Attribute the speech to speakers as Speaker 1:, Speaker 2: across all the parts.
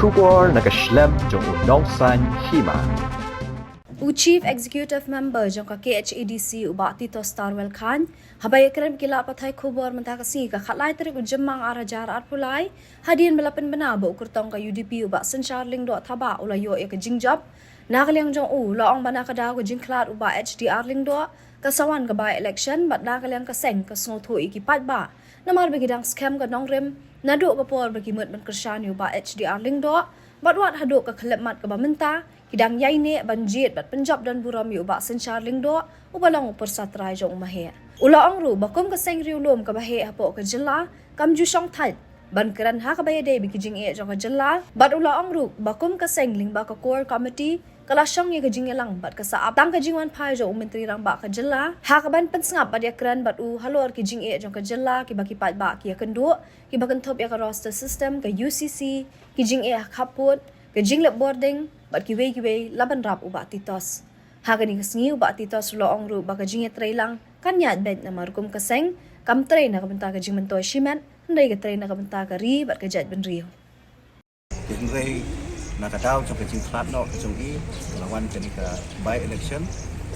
Speaker 1: Shubor nakaslem jong unong san hima.
Speaker 2: Chief Executive Member jong ka KHADC uba Tito Starwell Khan habay krem kila patay khubor menta kasi ka khalai tarik ujemang arajar arpulai hadin balapan banabo ukurtong ka UDP uba San Charling do thaba ulayo ya ka jingjab nakaliang jong laong bana ka dago jingklat uba HDR ling do kasawan ka by election bat nakaliang ka seng ka snotho ikipat ba namar bigidang scam ka nongrem nado ka por bagimut man kersyani uba HDR ling do bat wat hado ka khalepmat ka bamenta Kidang yay ni banjit bat Punjab dan Burami uba San Charling do ubalang persatray jong umahe. Ula ang ru bakom ka seng riulom ka bahe hapo ka jela kam ju song thai ban keran ha ka bayade bikijing e jong ka jela bat ula ang ru bakom ka seng ling ba ka core committee kala syong ye ka jing elang bat ka saap tang ka jingwan pai jong menteri rang ba ka jela ha ka ban pensngap bat ya keran bat halor ki jing e jong ka jela ki baki pat ba ki kendo ki bakan top ya ka roster system ka UCC ki jing e khaput ka jing lab boarding bat kiwe laban rap uba titos hagani kasngi uba titos loong ru baka jinge tray lang kanyat bed na marukum kaseng kam tray na kabanta ka jing mantoy shimen henday ka tray na kabanta ka ri bat ka jet ben rio
Speaker 3: henday nakadaw sa kajing flat no kajong i lawan kenika by election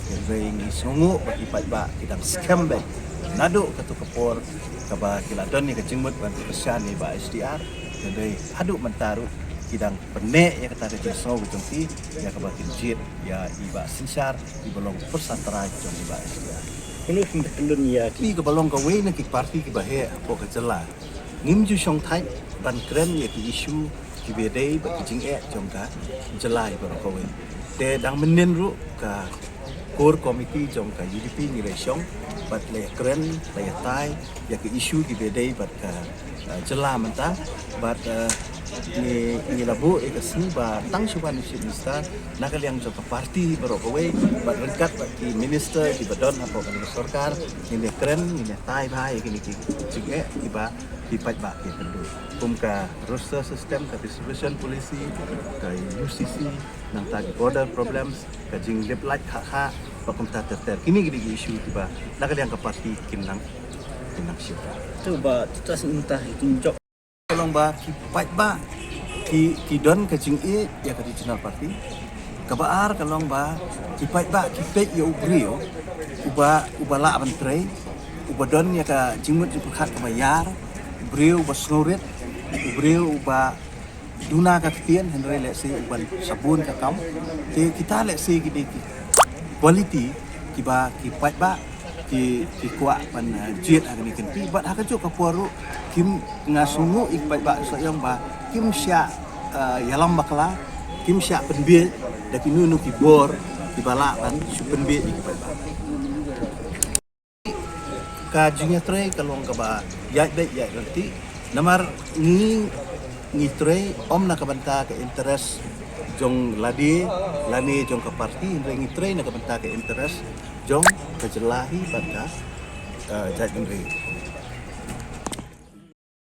Speaker 3: henday ni sungu bat ipat ba kidang scam bed nado katu kapor kaba kiladon ni kajing mut ban kesyan ni ba SDR henday adu mentaru kidang penek yang kata ada jauh macam ti yang kebatin jit ya iba sinsar ibalong persantara macam iba SDR
Speaker 4: ini kendun ya
Speaker 3: ki kebalong kawe nak parti ki bahe apa kejela ngim ju song thai ban kren ya ki isu ki bedai ba kijing jong ka jela ibalong kawe te dang menen ru ka core committee jong ka UDP ni lesong bat le kren le tai ya ki isu ki bedai bat ka jela menta bat ni labu ikasni ba tang suban si minister nakaliang sa parti barokawe ba rengkat ba ki minister di badon apa kan sarkar ni keren ni tai bhai kini ki jige iba dipat ba ki tendu kumka roster system ka distribution policy ka UCC nang tagi border problems ka jing lip light kha ba kumta ter kini gidi isu tiba nakaliang ka parti kinang siapa
Speaker 4: coba terus entah tunjuk
Speaker 3: tolong ba kipat ba ki don ke jing e ya ke regional party kabaar kalong ba kipat ba kipet ya ubrio uba la menteri uba don ya ka jingmut ju khat ka bayar ubrio ba snorit ubrio uba duna ka kpien henry le si uban sabun ka kam te kita le si ki quality ki ba kipat ba ki kuat pan jet agni kenti bat ha ka ka poru kim ngasungu ikpat ba sayang ba kim sya yalam bakla kim sya penbie da kinunu ki bor ki bala pan su penbie ikpat ba ka jingya tre kalong ka ba ya be ya nanti namar ni tre om na kabanta ka interest jong lani jong ka parti ngi tre na kabanta ka interest jong kejelahi pada jat